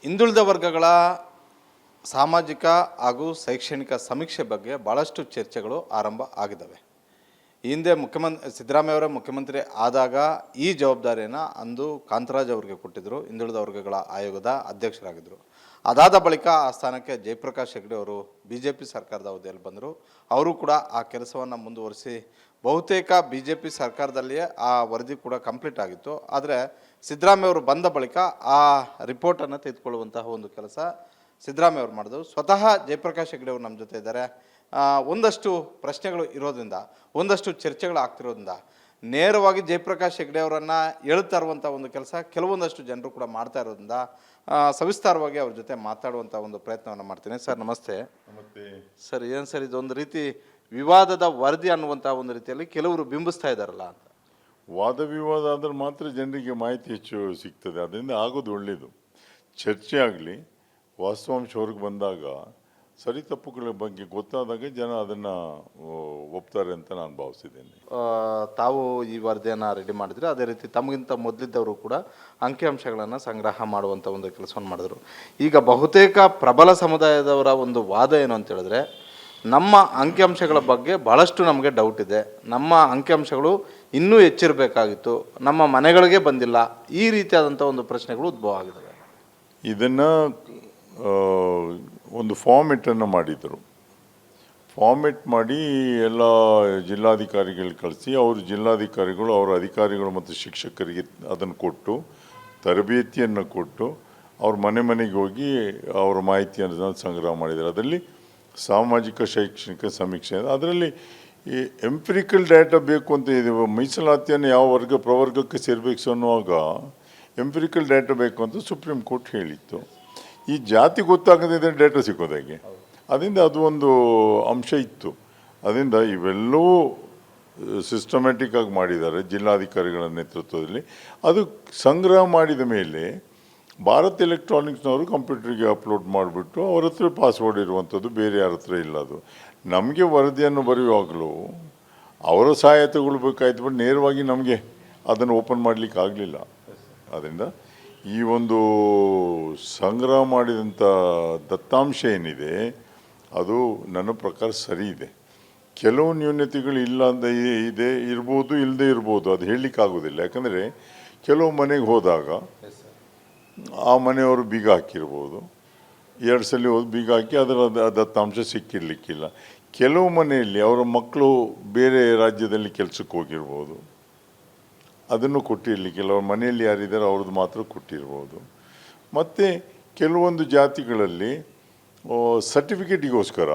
ಹಿಂದುಳಿದ ವರ್ಗಗಳ ಸಾಮಾಜಿಕ ಹಾಗೂ ಶೈಕ್ಷಣಿಕ ಸಮೀಕ್ಷೆ ಬಗ್ಗೆ ಭಾಳಷ್ಟು ಚರ್ಚೆಗಳು ಆರಂಭ ಆಗಿದ್ದಾವೆ. ಈ ಹಿಂದೆ ಸಿದ್ದರಾಮಯ್ಯ ಅವರೇ ಮುಖ್ಯಮಂತ್ರಿ ಆದಾಗ ಈ ಜವಾಬ್ದಾರಿಯನ್ನು ಅಂದು ಕಾಂತರಾಜ್ ಅವರಿಗೆ ಕೊಟ್ಟಿದ್ದರು, ಹಿಂದುಳಿದ ವರ್ಗಗಳ ಆಯೋಗದ ಅಧ್ಯಕ್ಷರಾಗಿದ್ದರು. ಅದಾದ ಬಳಿಕ ಆ ಸ್ಥಾನಕ್ಕೆ ಜಯಪ್ರಕಾಶ್ ಹೆಗ್ಡೆ ಅವರು BJP ಸರ್ಕಾರದ ಅವಧಿಯಲ್ಲಿ ಬಂದರು. ಅವರು ಕೂಡ ಆ ಕೆಲಸವನ್ನು ಮುಂದುವರಿಸಿ ಬಹುತೇಕ BJP ಸರ್ಕಾರದಲ್ಲಿಯೇ ಆ ವರದಿ ಕೂಡ ಕಂಪ್ಲೀಟ್ ಆಗಿತ್ತು. ಆದರೆ ಸಿದ್ದರಾಮಯ್ಯ ಅವರು ಬಂದ ಬಳಿಕ ಆ ರಿಪೋರ್ಟನ್ನು ತೆಗೆದುಕೊಳ್ಳುವಂತಹ ಒಂದು ಕೆಲಸ ಸಿದ್ದರಾಮಯ್ಯ ಅವರು ಮಾಡಿದ್ರು. ಸ್ವತಃ ಜಯಪ್ರಕಾಶ್ ಹೆಗ್ಡೆ ಅವರು ನಮ್ಮ ಜೊತೆ ಇದ್ದಾರೆ. ಒಂದಷ್ಟು ಪ್ರಶ್ನೆಗಳು ಇರೋದ್ರಿಂದ, ಒಂದಷ್ಟು ಚರ್ಚೆಗಳು ಆಗ್ತಿರೋದ್ರಿಂದ ನೇರವಾಗಿ ಜಯಪ್ರಕಾಶ್ ಹೆಗ್ಡೆ ಅವರನ್ನು ಹೇಳ್ತಾ ಇರುವಂಥ ಒಂದು ಕೆಲಸ ಕೆಲವೊಂದಷ್ಟು ಜನರು ಕೂಡ ಮಾಡ್ತಾ ಇರೋದ್ರಿಂದ ಸವಿಸ್ತಾರವಾಗಿ ಅವ್ರ ಜೊತೆ ಮಾತಾಡುವಂಥ ಒಂದು ಪ್ರಯತ್ನವನ್ನು ಮಾಡ್ತೀನಿ. ಸರ್ ನಮಸ್ತೆ. ನಮಸ್ತೆ ಸರ್. ಏನು ಸರ್, ಇದೊಂದು ರೀತಿ ವಿವಾದದ ವರದಿ ಅನ್ನುವಂಥ ಒಂದು ರೀತಿಯಲ್ಲಿ ಕೆಲವರು ಬಿಂಬಿಸ್ತಾ ಇದ್ದಾರಲ್ಲ ಅಂತ. ವಾದ ವಿವಾದ ಆದರೆ ಮಾತ್ರ ಜನರಿಗೆ ಮಾಹಿತಿ ಹೆಚ್ಚು ಸಿಗ್ತದೆ. ಅದರಿಂದ ಆಗೋದು ಒಳ್ಳೆಯದು. ಚರ್ಚೆ ಆಗಲಿ, ವಾಸ್ತವಾಂಶ ಹೊರಗೆ ಬಂದಾಗ ಸರಿ ತಪ್ಪುಗಳ ಬಗ್ಗೆ ಗೊತ್ತಾದಾಗ ಜನ ಅದನ್ನು ಒಪ್ತಾರೆ ಅಂತ ನಾನು ಭಾವಿಸಿದ್ದೇನೆ. ತಾವು ಈ ವರದಿಯನ್ನು ರೆಡಿ ಮಾಡಿದರೆ, ಅದೇ ರೀತಿ ತಮಗಿಂತ ಮೊದಲಿದ್ದವರು ಕೂಡ ಅಂಕಿಅಂಶಗಳನ್ನು ಸಂಗ್ರಹ ಮಾಡುವಂಥ ಒಂದು ಕೆಲಸವನ್ನು ಮಾಡಿದ್ರು. ಈಗ ಬಹುತೇಕ ಪ್ರಬಲ ಸಮುದಾಯದವರ ಒಂದು ವಾದ ಏನು ಅಂತ ಹೇಳಿದ್ರೆ, ನಮ್ಮ ಅಂಕಿಅಂಶಗಳ ಬಗ್ಗೆ ಭಾಳಷ್ಟು ನಮಗೆ ಡೌಟ್ ಇದೆ, ನಮ್ಮ ಅಂಕಿಅಂಶಗಳು ಇನ್ನೂ ಹೆಚ್ಚಿರಬೇಕಾಗಿತ್ತು, ನಮ್ಮ ಮನೆಗಳಿಗೆ ಬಂದಿಲ್ಲ, ಈ ರೀತಿಯಾದಂಥ ಒಂದು ಪ್ರಶ್ನೆಗಳು ಉದ್ಭವ ಆಗಿದ್ದಾವೆ. ಇದನ್ನು ಒಂದು ಫಾರ್ಮೆಟನ್ನು ಮಾಡಿದರು. ಫಾರ್ಮೆಟ್ ಮಾಡಿ ಎಲ್ಲ ಜಿಲ್ಲಾಧಿಕಾರಿಗಳು ಕಳಿಸಿ, ಅವರು ಜಿಲ್ಲಾಧಿಕಾರಿಗಳು ಅವರ ಅಧಿಕಾರಿಗಳು ಮತ್ತು ಶಿಕ್ಷಕರಿಗೆ ಅದನ್ನು ಕೊಟ್ಟು, ತರಬೇತಿಯನ್ನು ಕೊಟ್ಟು, ಅವ್ರ ಮನೆಗೆ ಹೋಗಿ ಅವರ ಮಾಹಿತಿಯನ್ನು ಸಂಗ್ರಹ ಮಾಡಿದ್ದಾರೆ. ಅದರಲ್ಲಿ ಸಾಮಾಜಿಕ ಶೈಕ್ಷಣಿಕ ಸಮೀಕ್ಷೆ, ಅದರಲ್ಲಿ ಈ ಎಂಪಿರಿಕಲ್ ಡೇಟಾ ಬೇಕು ಅಂತ ಇದೆ. ಮೀಸಲಾತಿಯನ್ನು ಯಾವ ಪ್ರವರ್ಗಕ್ಕೆ ಸೇರಬೇಕು ಅನ್ನುವಾಗ ಎಂಪಿರಿಕಲ್ ಡೇಟಾ ಬೇಕು ಅಂತ ಸುಪ್ರೀಂ ಕೋರ್ಟ್ ಹೇಳಿತ್ತು. ಈ ಜಾತಿ ಗೊತ್ತಾಗದಿದ್ದರೆ ಡೇಟಾ ಸಿಗೋದಾಗೆ, ಅದರಿಂದ ಅದು ಒಂದು ಅಂಶ ಇತ್ತು. ಅದರಿಂದ ಇವೆಲ್ಲವೂ ಸಿಸ್ಟಮ್ಯಾಟಿಕ್ ಆಗಿ ಮಾಡಿದ್ದಾರೆ ಜಿಲ್ಲಾಧಿಕಾರಿಗಳ ನೇತೃತ್ವದಲ್ಲಿ. ಅದು ಸಂಗ್ರಹ ಮಾಡಿದ ಮೇಲೆ ಭಾರತ್ ಎಲೆಕ್ಟ್ರಾನಿಕ್ಸ್ನವರು ಕಂಪ್ಯೂಟರ್ಗೆ ಅಪ್ಲೋಡ್ ಮಾಡಿಬಿಟ್ಟು ಅವ್ರ ಹತ್ರ ಪಾಸ್ವರ್ಡ್ ಇರುವಂಥದ್ದು, ಬೇರೆ ಯಾರ ಹತ್ರ ಇಲ್ಲ. ಅದು ನಮಗೆ ವರದಿಯನ್ನು ಬರೆಯುವಾಗಲೂ ಅವರ ಸಹಾಯ ತಗೊಳ್ಬೇಕಾಯ್ತು, ಬಟ್ ನೇರವಾಗಿ ನಮಗೆ ಅದನ್ನು ಓಪನ್ ಮಾಡಲಿಕ್ಕೆ ಆಗಲಿಲ್ಲ. ಅದರಿಂದ ಈ ಒಂದು ಸಂಗ್ರಹ ಮಾಡಿದಂಥ ದತ್ತಾಂಶ ಏನಿದೆ ಅದು ನನ್ನ ಪ್ರಕಾರ ಸರಿ ಇದೆ. ಕೆಲವು ನ್ಯೂನತೆಗಳು ಇಲ್ಲ ಅಂತ ಇರ್ಬೋದು, ಇಲ್ಲದೆ ಇರ್ಬೋದು, ಅದು ಹೇಳಲಿಕ್ಕಾಗೋದಿಲ್ಲ. ಯಾಕಂದರೆ ಕೆಲವು ಮನೆಗೆ ಹೋದಾಗ ಆ ಮನೆಯವರು ಬೀಗ ಹಾಕಿರ್ಬೋದು, 2 ಸಲ ಹೋಗಿ ಬೀಗ ಹಾಕಿ ಅದರ ದತ್ತಾಂಶ ಸಿಕ್ಕಿರಲಿಕ್ಕಿಲ್ಲ. ಕೆಲವು ಮನೆಯಲ್ಲಿ ಅವರ ಮಕ್ಕಳು ಬೇರೆ ರಾಜ್ಯದಲ್ಲಿ ಕೆಲಸಕ್ಕೆ ಹೋಗಿರ್ಬೋದು, ಅದನ್ನು ಕೊಟ್ಟಿರಲಿಕ್ಕಿಲ್ಲ. ಅವ್ರ ಮನೆಯಲ್ಲಿ ಯಾರಿದ್ದಾರೆ ಅವ್ರದ್ದು ಮಾತ್ರ ಕೊಟ್ಟಿರ್ಬೋದು. ಮತ್ತು ಕೆಲವೊಂದು ಜಾತಿಗಳಲ್ಲಿ ಸರ್ಟಿಫಿಕೇಟಿಗೋಸ್ಕರ